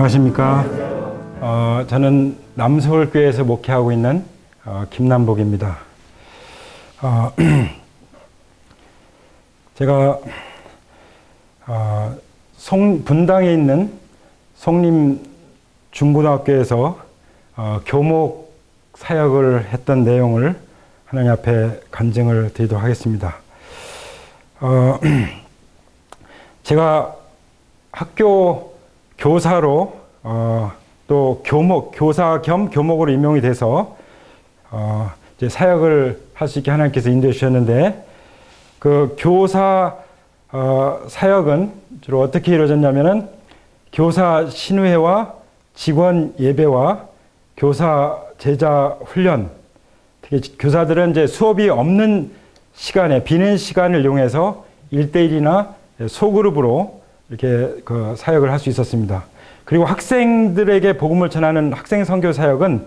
안녕하십니까. 저는 남서울교회에서 목회하고 있는 김남복입니다. 제가 분당에 있는 송림 중고등학교에서 교목 사역을 했던 내용을 하나님 앞에 간증을 드리도록 하겠습니다. 제가 학교 교사로 또 교사 겸 교목으로 임용이 돼서 이제 사역을 할 수 있게 하나님께서 인도해 주셨는데, 그 교사 사역은 주로 어떻게 이루어졌냐면은 교사 신우회와 직원 예배와 교사 제자 훈련, 특히 교사들은 이제 수업이 없는 시간에 비는 시간을 이용해서 1대1이나 소그룹으로 이렇게 그 사역을 할 수 있었습니다. 그리고 학생들에게 복음을 전하는 학생 선교 사역은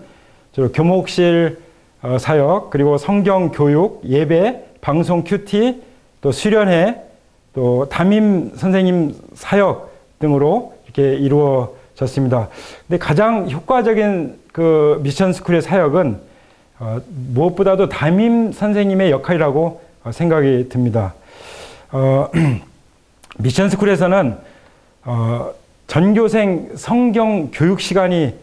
주로 교목실 사역, 그리고 성경 교육, 예배, 방송 큐티, 또 수련회, 또 담임 선생님 사역 등으로 이렇게 이루어졌습니다. 근데 가장 효과적인 그 미션 스쿨의 사역은 무엇보다도 담임 선생님의 역할이라고 생각이 듭니다. 미션 스쿨에서는 전교생 성경 교육 시간이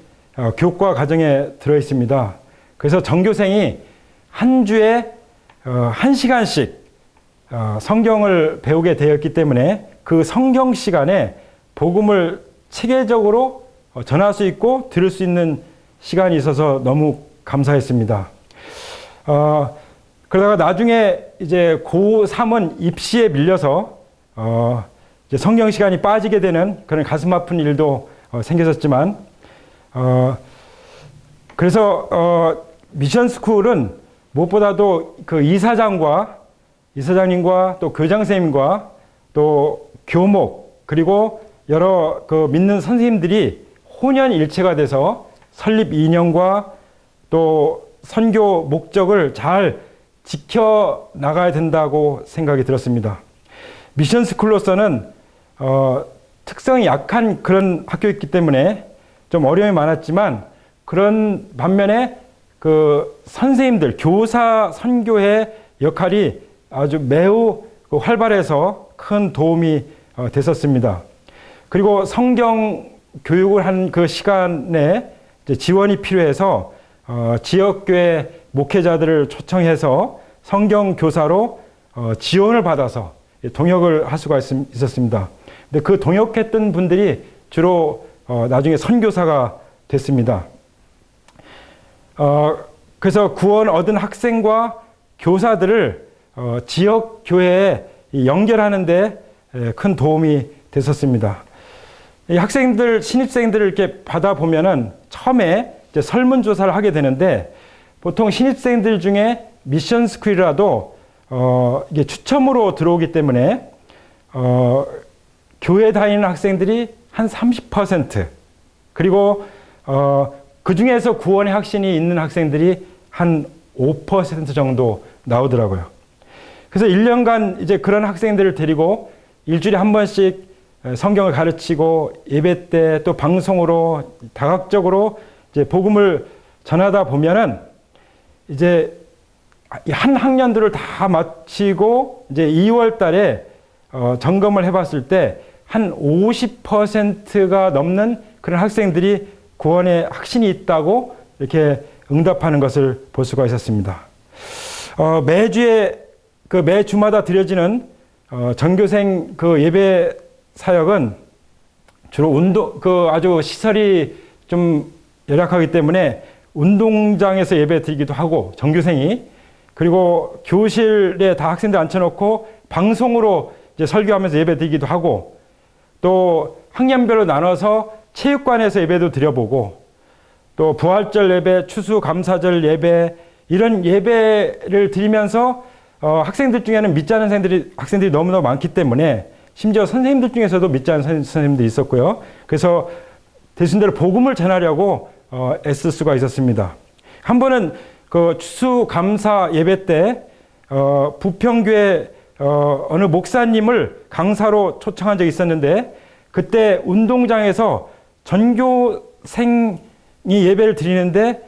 교과 과정에 들어 있습니다. 그래서 전교생이 한 주에 1시간씩 성경을 배우게 되었기 때문에 그 성경 시간에 복음을 체계적으로 전할 수 있고 들을 수 있는 시간이 있어서 너무 감사했습니다. 그러다가 나중에 이제 고3은 입시에 밀려서 이제 성경 시간이 빠지게 되는 그런 가슴 아픈 일도 생겼었지만, 그래서 미션 스쿨은 무엇보다도 그 이사장님과 또 교장 선생님과 또 교목, 그리고 여러 그 믿는 선생님들이 혼연일체가 돼서 설립 이념과 또 선교 목적을 잘 지켜 나가야 된다고 생각이 들었습니다. 미션 스쿨로서는 특성이 약한 그런 학교였기 때문에 좀 어려움이 많았지만, 그런 반면에 그 선생님들, 교사 선교의 역할이 아주 매우 활발해서 큰 도움이 됐었습니다. 그리고 성경 교육을 한 그 시간에 이제 지원이 필요해서 지역교회 목회자들을 초청해서 성경 교사로 지원을 받아서 동역을 할 수가 있었습니다. 근데 그 동역했던 분들이 주로 나중에 선교사가 됐습니다. 그래서 구원 얻은 학생과 교사들을 지역 교회에 연결하는 데 큰 도움이 됐었습니다. 이 학생들, 신입생들을 이렇게 받아보면은 처음에 이제 설문조사를 하게 되는데, 보통 신입생들 중에 미션 스쿨이라도 이게 추첨으로 들어오기 때문에 교회 다니는 학생들이 한 30%, 그리고 그 중에서 구원의 확신이 있는 학생들이 한 5% 정도 나오더라고요. 그래서 1년간 이제 그런 학생들을 데리고 일주일에 한 번씩 성경을 가르치고 예배 때 또 방송으로 다각적으로 이제 복음을 전하다 보면은 이제 한 학년들을 다 마치고 이제 2월 달에 점검을 해봤을 때 한 50%가 넘는 그런 학생들이 구원의 확신이 있다고 이렇게 응답하는 것을 볼 수가 있었습니다. 매주마다 드려지는 전교생 그 예배 사역은 주로 아주 시설이 좀 열악하기 때문에 운동장에서 예배 드리기도 하고, 전교생이, 그리고 교실에 다 학생들 앉혀놓고 방송으로 이제 설교하면서 예배 드리기도 하고, 또 학년별로 나눠서 체육관에서 예배도 드려보고, 또 부활절 예배, 추수감사절 예배, 이런 예배를 드리면서 학생들 중에는 믿지 않는 학생들이 너무나 많기 때문에, 심지어 선생님들 중에서도 믿지 않는 선생님들이 있었고요. 그래서 대신대로 복음을 전하려고 애쓸 수가 있었습니다. 한 번은 그 추수감사 예배 때 부평교회 어느 목사님을 강사로 초청한 적이 있었는데, 그때 운동장에서 전교생이 예배를 드리는데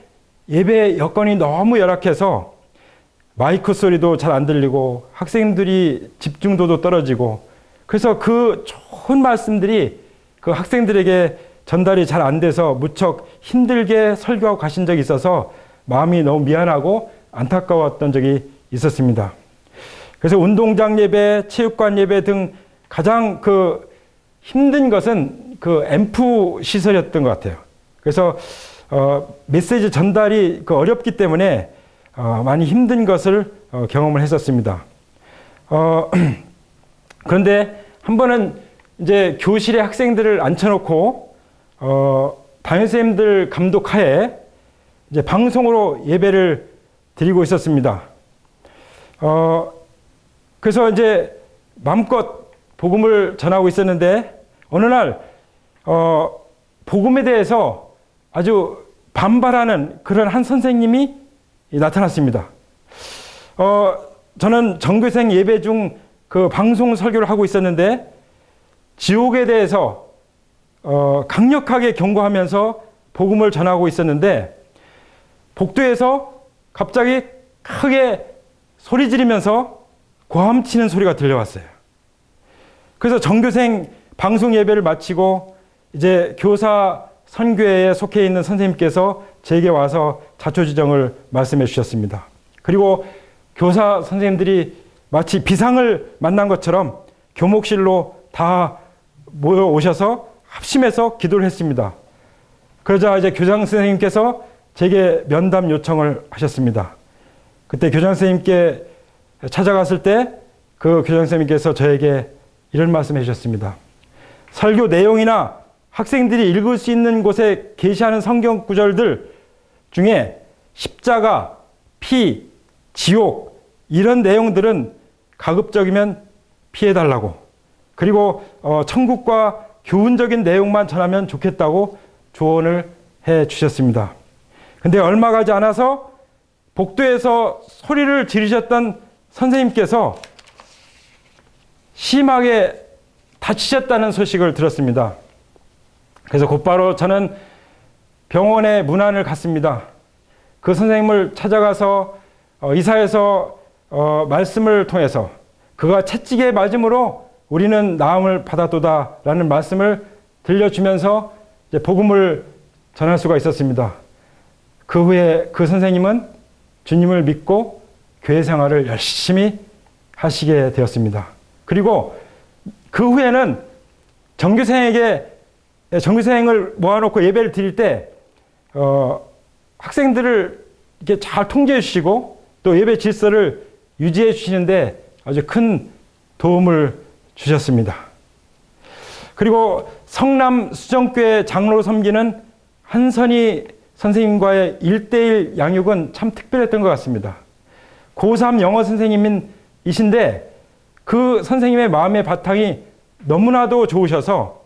예배 여건이 너무 열악해서 마이크 소리도 잘 안 들리고 학생들이 집중도도 떨어지고, 그래서 그 좋은 말씀들이 그 학생들에게 전달이 잘 안 돼서 무척 힘들게 설교하고 가신 적이 있어서 마음이 너무 미안하고 안타까웠던 적이 있었습니다. 그래서 운동장 예배, 체육관 예배 등 가장 그 힘든 것은 그 앰프 시설이었던 것 같아요. 그래서 메시지 전달이 그 어렵기 때문에 많이 힘든 것을 경험을 했었습니다. 그런데 한 번은 이제 교실에 학생들을 앉혀놓고 담임선생님들 감독하에 이제 방송으로 예배를 드리고 있었습니다. 그래서 이제 마음껏 복음을 전하고 있었는데 어느 날 복음에 대해서 아주 반발하는 그런 한 선생님이 나타났습니다. 저는 전교생 예배 중 그 방송 설교를 하고 있었는데 지옥에 대해서 강력하게 경고하면서 복음을 전하고 있었는데 복도에서 갑자기 크게 소리 지르면서 고함치는 소리가 들려왔어요. 그래서 전교생 방송 예배를 마치고 이제 교사 선교회에 속해 있는 선생님께서 제게 와서 자초지정을 말씀해 주셨습니다. 그리고 교사 선생님들이 마치 비상을 만난 것처럼 교목실로 다 모여오셔서 합심해서 기도를 했습니다. 그러자 이제 교장 선생님께서 제게 면담 요청을 하셨습니다. 그때 교장 선생님께 찾아갔을 때 그 교장 선생님께서 저에게 이런 말씀을 해주셨습니다. 설교 내용이나 학생들이 읽을 수 있는 곳에 게시하는 성경 구절들 중에 십자가, 피, 지옥 이런 내용들은 가급적이면 피해달라고, 그리고 천국과 교훈적인 내용만 전하면 좋겠다고 조언을 해 주셨습니다. 근데 얼마 가지 않아서 복도에서 소리를 지르셨던 선생님께서 심하게 다치셨다는 소식을 들었습니다. 그래서 곧바로 저는 병원에 문안을 갔습니다. 그 선생님을 찾아가서 의사에서 말씀을 통해서 그가 채찍에 맞음으로 우리는 나음을 받았도다라는 말씀을 들려주면서 이제 복음을 전할 수가 있었습니다. 그 후에 그 선생님은 주님을 믿고 교회 생활을 열심히 하시게 되었습니다. 그리고 그 후에는 전교생을 모아놓고 예배를 드릴 때 학생들을 이렇게 잘 통제해 주시고 또 예배 질서를 유지해 주시는데 아주 큰 도움을 주셨습니다. 그리고 성남 수정교회 장로로 섬기는 한선희 선생님과의 1:1 양육은 참 특별했던 것 같습니다. 고3 영어 선생님이신데 그 선생님의 마음의 바탕이 너무나도 좋으셔서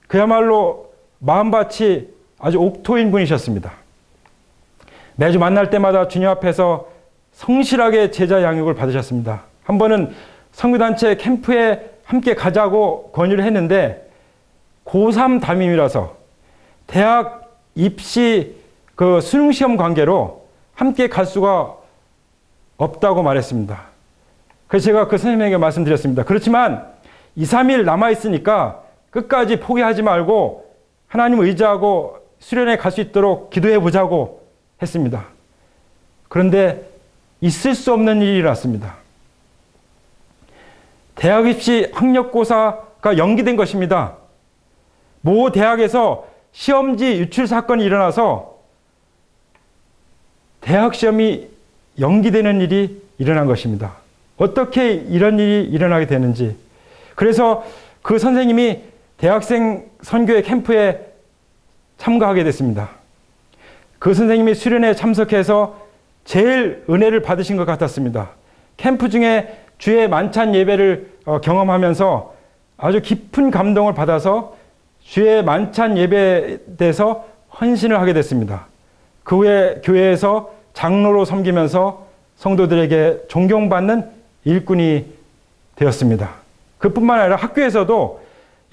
그야말로 마음밭이 아주 옥토인 분이셨습니다. 매주 만날 때마다 주님 앞에서 성실하게 제자 양육을 받으셨습니다. 한 번은 선교단체 캠프에 함께 가자고 권유를 했는데 고3 담임이라서 대학 입시 그 수능시험 관계로 함께 갈 수가 없다고 말했습니다. 그래서 제가 그 선생님에게 말씀드렸습니다. 그렇지만 2, 3일 남아있으니까 끝까지 포기하지 말고 하나님을 의지하고 수련회 갈 수 있도록 기도해 보자고 했습니다. 그런데 있을 수 없는 일이 일어났습니다. 대학 입시 학력고사가 연기된 것입니다. 모 대학에서 시험지 유출 사건이 일어나서 대학 시험이 연기되는 일이 일어난 것입니다. 어떻게 이런 일이 일어나게 되는지. 그래서 그 선생님이 대학생 선교회 캠프에 참가하게 됐습니다. 그 선생님이 수련회에 참석해서 제일 은혜를 받으신 것 같았습니다. 캠프 중에 주의 만찬 예배를 경험하면서 아주 깊은 감동을 받아서 주의 만찬 예배에 대해서 헌신을 하게 됐습니다. 그 후에 교회에서 장로로 섬기면서 성도들에게 존경받는 일꾼이 되었습니다. 그뿐만 아니라 학교에서도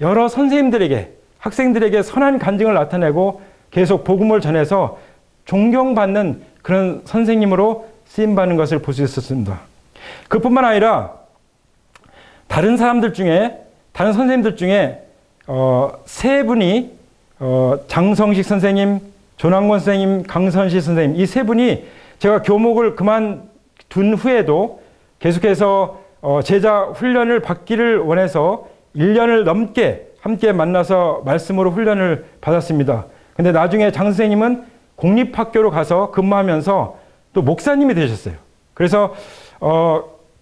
여러 선생님들에게 학생들에게 선한 간증을 나타내고 계속 복음을 전해서 존경받는 그런 선생님으로 쓰임받는 것을 볼 수 있었습니다. 그뿐만 아니라 다른 선생님들 중에 세 분이 장성식 선생님, 조남권 선생님, 강선식 선생님, 이 세 분이 제가 교목을 그만둔 후에도 계속해서 제자 훈련을 받기를 원해서 1년을 넘게 함께 만나서 말씀으로 훈련을 받았습니다. 근데 나중에 장 선생님은 공립학교로 가서 근무하면서 또 목사님이 되셨어요. 그래서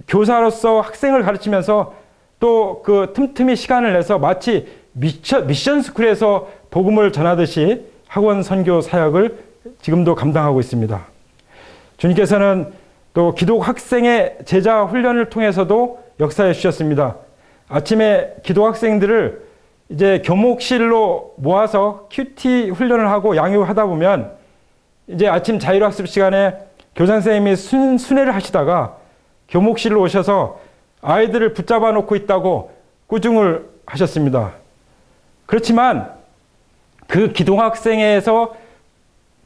교사로서 학생을 가르치면서 또 그 틈틈이 시간을 내서 마치 미션 스쿨에서 복음을 전하듯이 학원 선교 사역을 지금도 감당하고 있습니다. 주님께서는 또 기독 학생의 제자 훈련을 통해서도 역사해 주셨습니다. 아침에 기독 학생들을 이제 교목실로 모아서 큐티 훈련을 하고 양육하다 보면 이제 아침 자율학습 시간에 교장 선생님이 순회를 하시다가 교목실로 오셔서 아이들을 붙잡아 놓고 있다고 꾸중을 하셨습니다. 그렇지만 그 기독학생에서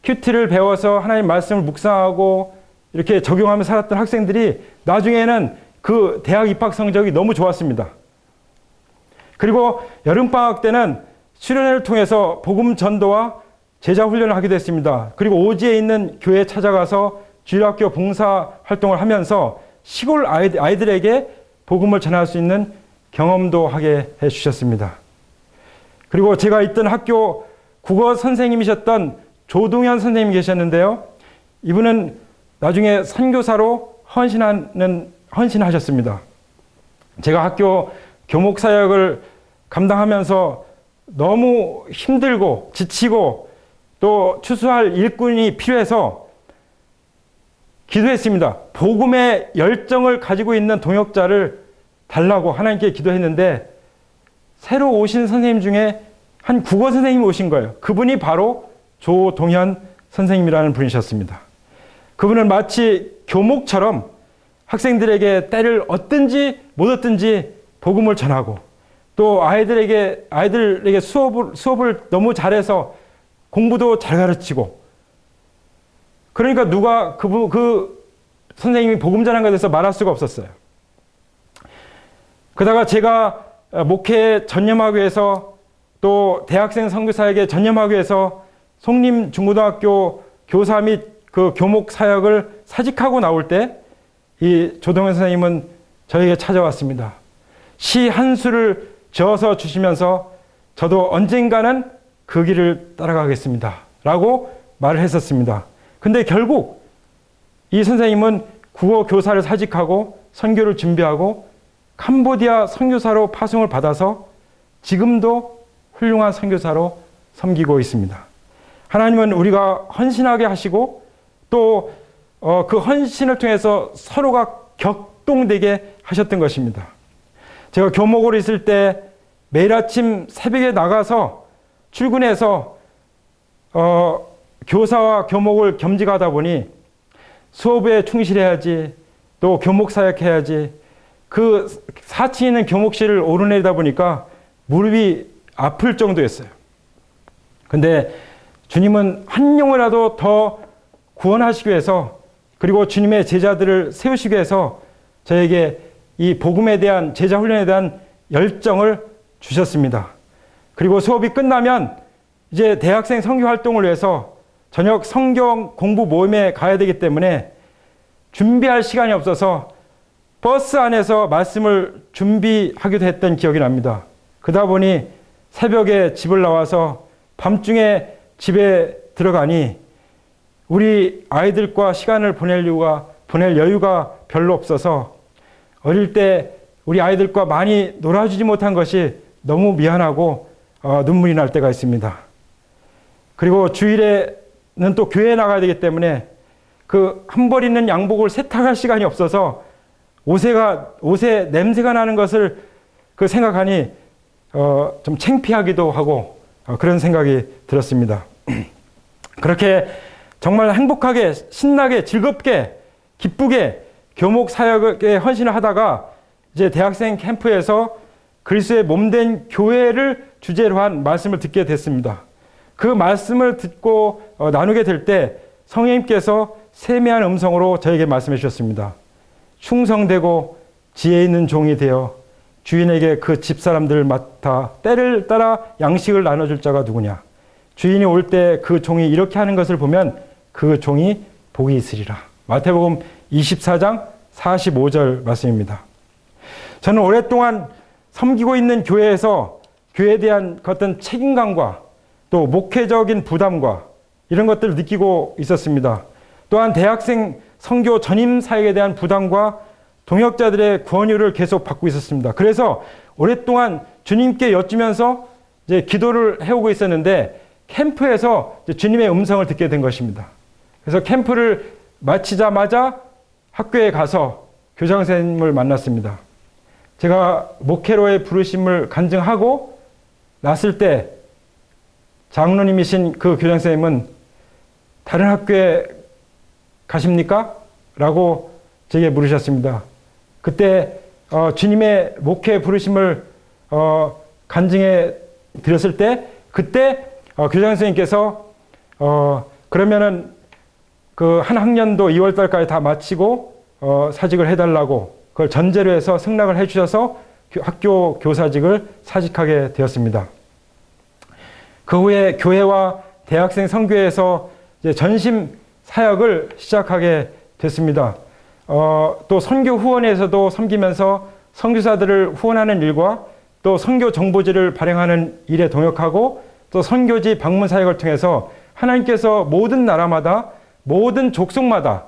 큐티를 배워서 하나님 말씀을 묵상하고 이렇게 적용하며 살았던 학생들이 나중에는 그 대학 입학 성적이 너무 좋았습니다. 그리고 여름방학 때는 수련회를 통해서 복음 전도와 제자 훈련을 하게 됐습니다. 그리고 오지에 있는 교회에 찾아가서 주일학교 봉사 활동을 하면서 시골 아이들에게 복음을 전할 수 있는 경험도 하게 해주셨습니다. 그리고 제가 있던 학교 국어 선생님이셨던 조동현 선생님이 계셨는데요. 이분은 나중에 선교사로 헌신하셨습니다. 제가 학교 교목 사역을 감당하면서 너무 힘들고 지치고 또 추수할 일꾼이 필요해서 기도했습니다. 복음의 열정을 가지고 있는 동역자를 달라고 하나님께 기도했는데 새로 오신 선생님 중에 한 국어 선생님이 오신 거예요. 그분이 바로 조동현 선생님이라는 분이셨습니다. 그분은 마치 교목처럼 학생들에게 때를 얻든지 못 얻든지 복음을 전하고 또 아이들에게 수업을 너무 잘해서 공부도 잘 가르치고 그러니까 누가 그 선생님이 복음 전환가 돼서 말할 수가 없었어요. 그러다가 제가 목회 전념하기 위해서 또 대학생 선교사에게 전념하기 위해서 송림 중고등학교 교사 및 그 교목 사역을 사직하고 나올 때 이 조동현 선생님은 저에게 찾아왔습니다. 시 한 수를 지어서 주시면서 저도 언젠가는 그 길을 따라가겠습니다. 라고 말을 했었습니다. 근데 결국 이 선생님은 국어 교사를 사직하고 선교를 준비하고 캄보디아 선교사로 파송을 받아서 지금도 훌륭한 선교사로 섬기고 있습니다. 하나님은 우리가 헌신하게 하시고 또 그 헌신을 통해서 서로가 격동되게 하셨던 것입니다. 제가 교목으로 있을 때 매일 아침 새벽에 나가서 출근해서 교사와 교목을 겸직하다 보니 수업에 충실해야지 또 교목 사역해야지 그 4층에 있는 교목실을 오르내리다 보니까 무릎이 아플 정도였어요. 근데 주님은 한 영혼이라도 더 구원하시기 위해서 그리고 주님의 제자들을 세우시기 위해서 저에게 이 복음에 대한 제자 훈련에 대한 열정을 주셨습니다. 그리고 수업이 끝나면 이제 대학생 선교 활동을 위해서 저녁 성경 공부 모임에 가야 되기 때문에 준비할 시간이 없어서 버스 안에서 말씀을 준비하기도 했던 기억이 납니다. 그러다 보니 새벽에 집을 나와서 밤중에 집에 들어가니 우리 아이들과 시간을 보낼 여유가 별로 없어서 어릴 때 우리 아이들과 많이 놀아주지 못한 것이 너무 미안하고 눈물이 날 때가 있습니다. 그리고 주일에는 또 교회에 나가야 되기 때문에 그 한 벌 있는 양복을 세탁할 시간이 없어서 옷에 냄새가 나는 것을 생각하니 좀 창피하기도 하고 그런 생각이 들었습니다. 그렇게 정말 행복하게 신나게 즐겁게 기쁘게 교목 사역에 헌신을 하다가 이제 대학생 캠프에서 그리스도의 몸된 교회를 주제로 한 말씀을 듣게 됐습니다. 그 말씀을 듣고 나누게 될 때 성령님께서 세미한 음성으로 저에게 말씀해 주셨습니다. 충성되고 지혜 있는 종이 되어 주인에게 그 집사람들을 맡아 때를 따라 양식을 나눠줄 자가 누구냐. 주인이 올 때 그 종이 이렇게 하는 것을 보면 그 종이 복이 있으리라. 마태복음 24장 45절 말씀입니다. 저는 오랫동안 섬기고 있는 교회에서 교회에 대한 어떤 책임감과 또 목회적인 부담과 이런 것들을 느끼고 있었습니다. 또한 대학생 선교 전임 사역에 대한 부담과 동역자들의 권유를 계속 받고 있었습니다. 그래서 오랫동안 주님께 여쭈면서 이제 기도를 해오고 있었는데 캠프에서 주님의 음성을 듣게 된 것입니다. 그래서 캠프를 마치자마자 학교에 가서 교장 선생님을 만났습니다. 제가 목회로의 부르심을 간증하고 났을 때 장로님이신 그 교장 선생님은 다른 학교에 가십니까? 라고 제게 물으셨습니다. 그때 주님의 목회 부르심을 간증해 드렸을 때 그때 교장 선생님께서 그러면은 그 한 학년도 2월 달까지 다 마치고 사직을 해달라고 그걸 전제로 해서 승낙을 해주셔서 학교 교사직을 사직하게 되었습니다. 그 후에 교회와 대학생 선교회에서 이제 전심 사역을 시작하게 됐습니다. 또 선교 후원에서도 섬기면서 선교사들을 후원하는 일과 또 선교 정보지를 발행하는 일에 동역하고 또 선교지 방문 사역을 통해서 하나님께서 모든 나라마다 모든 족속마다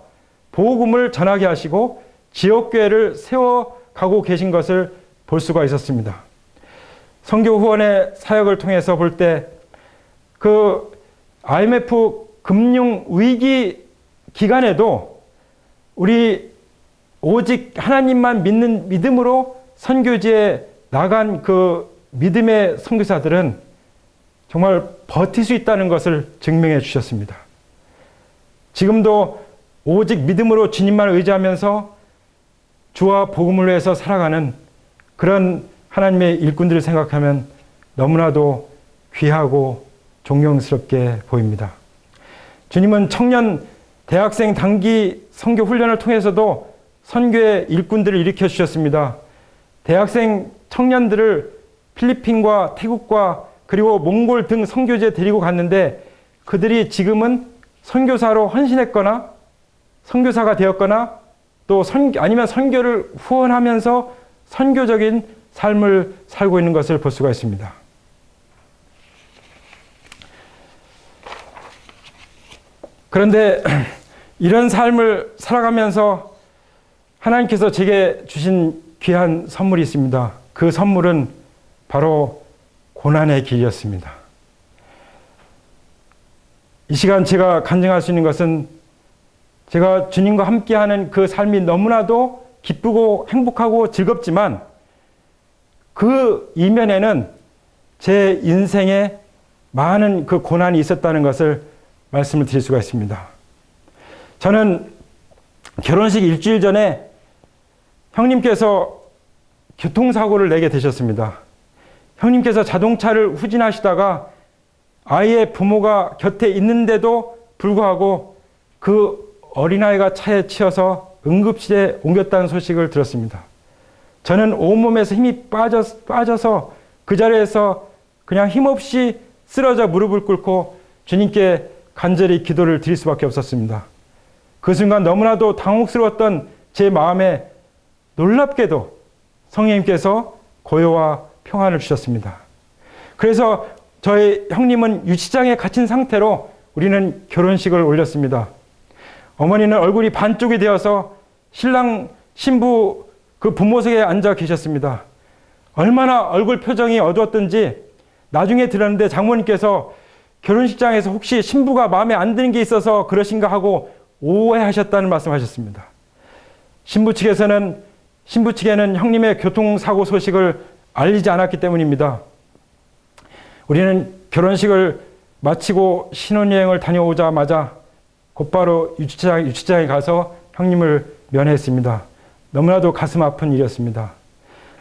복음을 전하게 하시고 지역교회를 세워가고 계신 것을 볼 수가 있었습니다. 선교 후원의 사역을 통해서 볼 때 그 IMF 금융 위기 기간에도 우리 오직 하나님만 믿는 믿음으로 선교지에 나간 그 믿음의 선교사들은 정말 버틸 수 있다는 것을 증명해 주셨습니다. 지금도 오직 믿음으로 주님만 의지하면서 주와 복음을 위해서 살아가는 그런 하나님의 일꾼들을 생각하면 너무나도 귀하고 존경스럽게 보입니다. 주님은 청년 대학생 단기 선교 훈련을 통해서도 선교의 일꾼들을 일으켜 주셨습니다. 대학생 청년들을 필리핀과 태국과 그리고 몽골 등 선교지에 데리고 갔는데 그들이 지금은 선교사로 헌신했거나 선교사가 되었거나 또 아니면 선교를 후원하면서 선교적인 삶을 살고 있는 것을 볼 수가 있습니다. 그런데 이런 삶을 살아가면서 하나님께서 제게 주신 귀한 선물이 있습니다. 그 선물은 바로 고난의 길이었습니다. 이 시간 제가 간증할 수 있는 것은 제가 주님과 함께하는 그 삶이 너무나도 기쁘고 행복하고 즐겁지만 그 이면에는 제 인생에 많은 그 고난이 있었다는 것을 말씀을 드릴 수가 있습니다. 저는 결혼식 일주일 전에 형님께서 교통사고를 내게 되셨습니다. 형님께서 자동차를 후진하시다가 아이의 부모가 곁에 있는데도 불구하고 그 어린아이가 차에 치여서 응급실에 옮겼다는 소식을 들었습니다. 저는 온몸에서 힘이 빠져서 그 자리에서 그냥 힘없이 쓰러져 무릎을 꿇고 주님께 간절히 기도를 드릴 수밖에 없었습니다. 그 순간 너무나도 당혹스러웠던 제 마음에 놀랍게도 성령님께서 고요와 평안을 주셨습니다. 그래서 저희 형님은 유치장에 갇힌 상태로 우리는 결혼식을 올렸습니다. 어머니는 얼굴이 반쪽이 되어서 신랑 신부 그 부모석에 앉아 계셨습니다. 얼마나 얼굴 표정이 어두웠던지 나중에 들었는데 장모님께서 결혼식장에서 혹시 신부가 마음에 안 드는 게 있어서 그러신가 하고 오해하셨다는 말씀하셨습니다. 신부 측에는 형님의 교통사고 소식을 알리지 않았기 때문입니다. 우리는 결혼식을 마치고 신혼여행을 다녀오자마자 곧바로 유치장에 가서 형님을 면회했습니다. 너무나도 가슴 아픈 일이었습니다.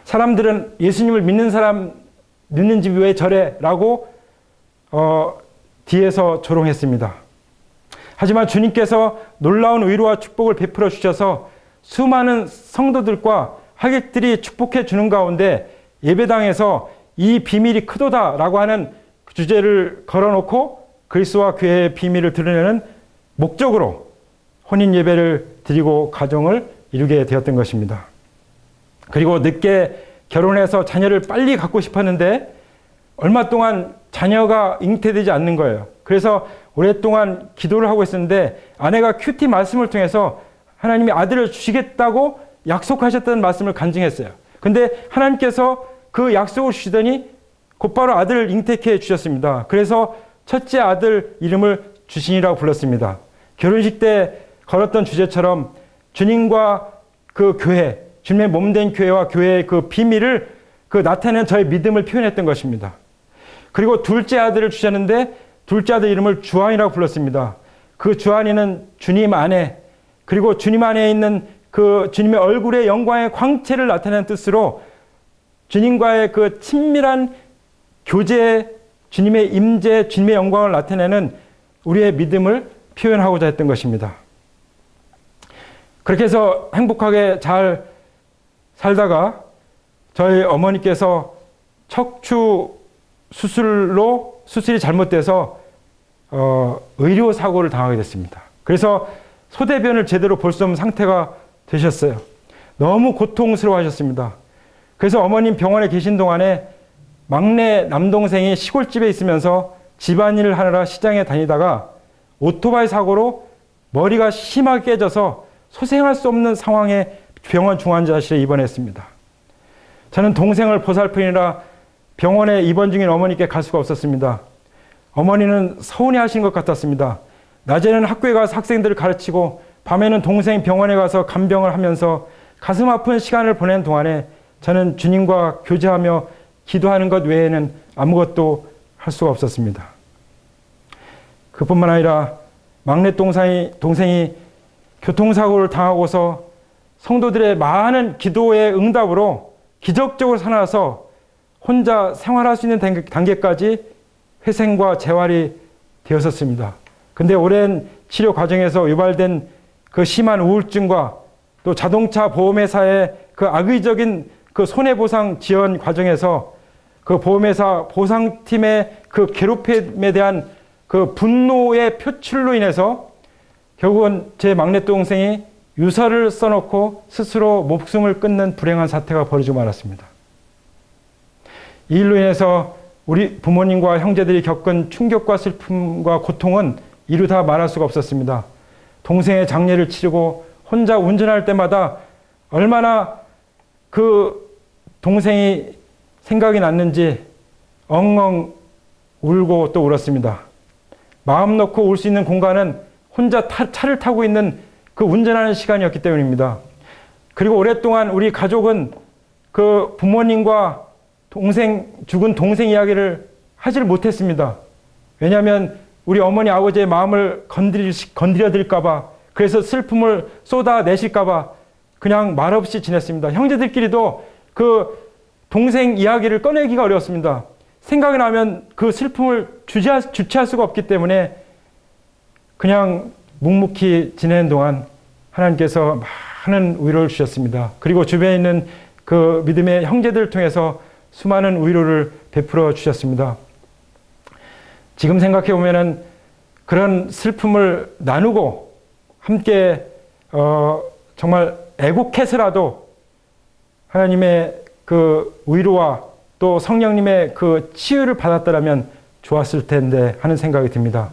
사람들은 예수님을 믿는 사람들이 늦는 집이 왜 저래? 라고 뒤에서 조롱했습니다. 하지만 주님께서 놀라운 위로와 축복을 베풀어 주셔서 수많은 성도들과 하객들이 축복해 주는 가운데 예배당에서 이 비밀이 크도다라고 하는 주제를 걸어놓고 그리스도와 교회의 비밀을 드러내는 목적으로 혼인 예배를 드리고 가정을 이루게 되었던 것입니다. 그리고 늦게 결혼해서 자녀를 빨리 갖고 싶었는데 얼마 동안 자녀가 잉태되지 않는 거예요. 그래서 오랫동안 기도를 하고 있었는데 아내가 큐티 말씀을 통해서 하나님이 아들을 주시겠다고 약속하셨다는 말씀을 간증했어요. 근데 하나님께서 그 약속을 주시더니 곧바로 아들을 잉태케 주셨습니다. 그래서 첫째 아들 이름을 주신이라고 불렀습니다. 결혼식 때 걸었던 주제처럼 주님과 그 교회, 주님의 몸된 교회와 교회의 그 비밀을 나타내는 저의 믿음을 표현했던 것입니다. 그리고 둘째 아들을 주셨는데 둘째 아들 이름을 주한이라고 불렀습니다. 그 주한이는 주님 안에, 그리고 주님 안에 있는 그 주님의 얼굴의 영광의 광채를 나타내는 뜻으로 주님과의 그 친밀한 교제, 주님의 임재, 주님의 영광을 나타내는 우리의 믿음을 표현하고자 했던 것입니다. 그렇게 해서 행복하게 잘 살다가 저희 어머니께서 척추 수술이 잘못돼서 의료사고를 당하게 됐습니다. 그래서 소대변을 제대로 볼 수 없는 상태가 되셨어요. 너무 고통스러워 하셨습니다. 그래서 어머님 병원에 계신 동안에 막내 남동생이 시골집에 있으면서 집안일을 하느라 시장에 다니다가 오토바이 사고로 머리가 심하게 깨져서 소생할 수 없는 상황에 병원 중환자실에 입원했습니다. 저는 동생을 보살피느라 병원에 입원 중인 어머니께 갈 수가 없었습니다. 어머니는 서운해하신 것 같았습니다. 낮에는 학교에 가서 학생들을 가르치고 밤에는 동생 병원에 가서 간병을 하면서 가슴 아픈 시간을 보낸 동안에 저는 주님과 교제하며 기도하는 것 외에는 아무것도 할 수가 없었습니다. 그뿐만 아니라 막내 동생이 교통사고를 당하고서 성도들의 많은 기도의 응답으로 기적적으로 살아나서 혼자 생활할 수 있는 단계까지 회생과 재활이 되었었습니다. 근데 오랜 치료 과정에서 유발된 그 심한 우울증과 또 자동차 보험회사의 그 악의적인 그 손해보상 지원 과정에서 그 보험회사 보상팀의 그 괴롭힘에 대한 그 분노의 표출로 인해서 결국은 제 막내 동생이 유서를 써놓고 스스로 목숨을 끊는 불행한 사태가 벌어지고 말았습니다. 이 일로 인해서 우리 부모님과 형제들이 겪은 충격과 슬픔과 고통은 이루 다 말할 수가 없었습니다. 동생의 장례를 치르고 혼자 운전할 때마다 얼마나 그 동생이 생각이 났는지 엉엉 울고 또 울었습니다. 마음 놓고 울 수 있는 공간은 혼자 차를 타고 있는 그 운전하는 시간이었기 때문입니다. 그리고 오랫동안 우리 가족은 그 부모님과 죽은 동생 이야기를 하질 못했습니다. 왜냐하면 우리 어머니 아버지의 마음을 건드려 드릴까봐, 그래서 슬픔을 쏟아내실까봐 그냥 말없이 지냈습니다. 형제들끼리도 그 동생 이야기를 꺼내기가 어려웠습니다. 생각이 나면 그 슬픔을 주체할 수가 없기 때문에 그냥 묵묵히 지내는 동안 하나님께서 많은 위로를 주셨습니다. 그리고 주변에 있는 그 믿음의 형제들을 통해서 수많은 위로를 베풀어 주셨습니다. 지금 생각해 보면은 그런 슬픔을 나누고 함께 정말 애곡해서라도 하나님의 그 위로와 또 성령님의 그 치유를 받았더라면 좋았을 텐데 하는 생각이 듭니다.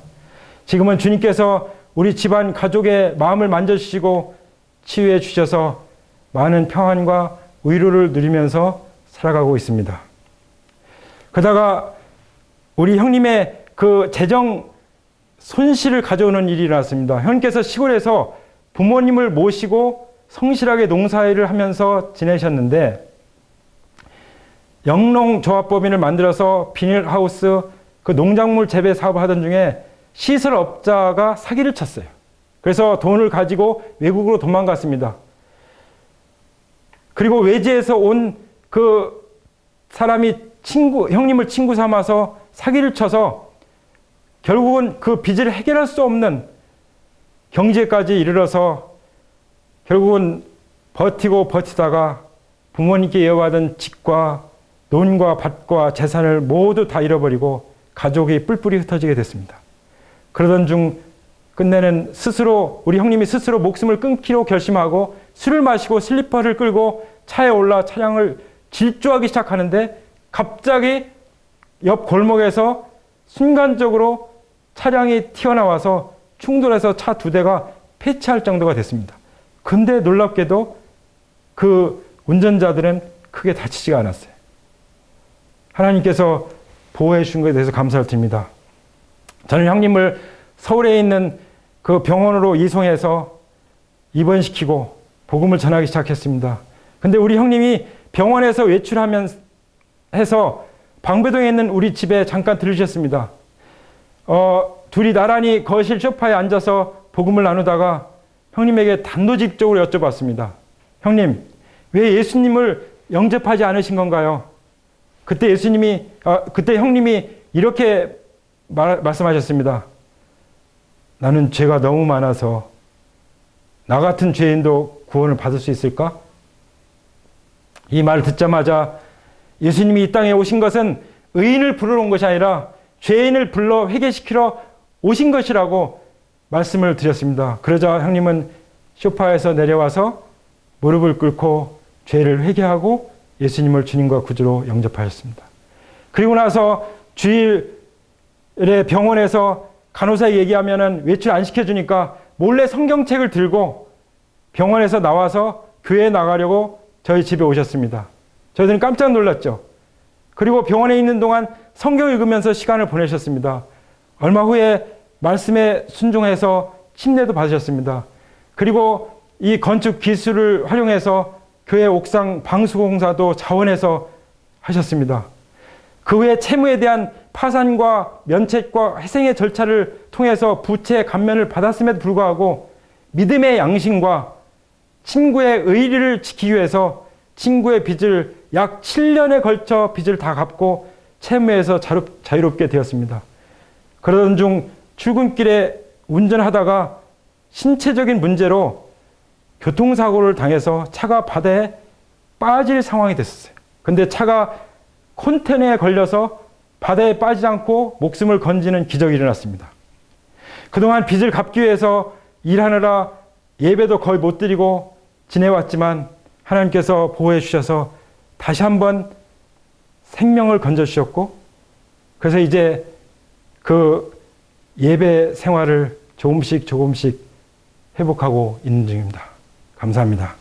지금은 주님께서 우리 집안 가족의 마음을 만져주시고 치유해 주셔서 많은 평안과 위로를 누리면서 살아가고 있습니다. 그러다가 우리 형님의 그 재정 손실을 가져오는 일이 일어났습니다. 형님께서 시골에서 부모님을 모시고 성실하게 농사일을 하면서 지내셨는데 영농조합법인을 만들어서 비닐하우스 그 농작물 재배 사업을 하던 중에 시설업자가 사기를 쳤어요. 그래서 돈을 가지고 외국으로 도망갔습니다. 그리고 외지에서 온 그 사람이 형님을 친구 삼아서 사기를 쳐서 결국은 그 빚을 해결할 수 없는 경지에까지 이르러서 결국은 버티고 버티다가 부모님께 이어받은 집과 논과 밭과 재산을 모두 다 잃어버리고 가족이 뿔뿔이 흩어지게 됐습니다. 그러던 중 끝내는 스스로, 우리 형님이 스스로 목숨을 끊기로 결심하고 술을 마시고 슬리퍼를 끌고 차에 올라 차량을 질주하기 시작하는데 갑자기 옆 골목에서 순간적으로 차량이 튀어나와서 충돌해서 차 2대가 폐차할 정도가 됐습니다. 근데 놀랍게도 그 운전자들은 크게 다치지가 않았어요. 하나님께서 보호해 주신 것에 대해서 감사를 드립니다. 저는 형님을 서울에 있는 그 병원으로 이송해서 입원시키고 복음을 전하기 시작했습니다. 근데 우리 형님이 병원에서 외출하면서 해서 방배동에 있는 우리 집에 잠깐 들으셨습니다. 둘이 나란히 거실 소파에 앉아서 복음을 나누다가 형님에게 단도직입적으로 여쭤봤습니다. 형님, 왜 예수님을 영접하지 않으신 건가요? 그때 그때 형님이 이렇게 말씀하셨습니다. 나는 죄가 너무 많아서 나 같은 죄인도 구원을 받을 수 있을까? 이 말을 듣자마자 예수님이 이 땅에 오신 것은 의인을 부르러 온 것이 아니라 죄인을 불러 회개시키러 오신 것이라고 말씀을 드렸습니다. 그러자 형님은 소파에서 내려와서 무릎을 꿇고 죄를 회개하고 예수님을 주님과 구주로 영접하셨습니다. 그리고 나서 주일에 병원에서 간호사에 얘기하면은 외출 안 시켜주니까 몰래 성경책을 들고 병원에서 나와서 교회에 나가려고 저희 집에 오셨습니다. 저희들은 깜짝 놀랐죠. 그리고 병원에 있는 동안 성경 읽으면서 시간을 보내셨습니다. 얼마 후에 말씀에 순종해서 침례도 받으셨습니다. 그리고 이 건축 기술을 활용해서 교회 옥상 방수공사도 자원해서 하셨습니다. 그 후에 채무에 대한 파산과 면책과 회생의 절차를 통해서 부채 감면을 받았음에도 불구하고 믿음의 양심과 친구의 의리를 지키기 위해서 친구의 빚을 약 7년에 걸쳐 빚을 다 갚고 채무에서 자유롭게 되었습니다. 그러던 중 출근길에 운전하다가 신체적인 문제로 교통사고를 당해서 차가 바다에 빠질 상황이 됐었어요. 근데 차가 컨테이너에 걸려서 바다에 빠지지 않고 목숨을 건지는 기적이 일어났습니다. 그동안 빚을 갚기 위해서 일하느라 예배도 거의 못 드리고 지내왔지만 하나님께서 보호해 주셔서 다시 한번 생명을 건져주셨고, 그래서 이제 그 예배 생활을 조금씩 회복하고 있는 중입니다. 감사합니다.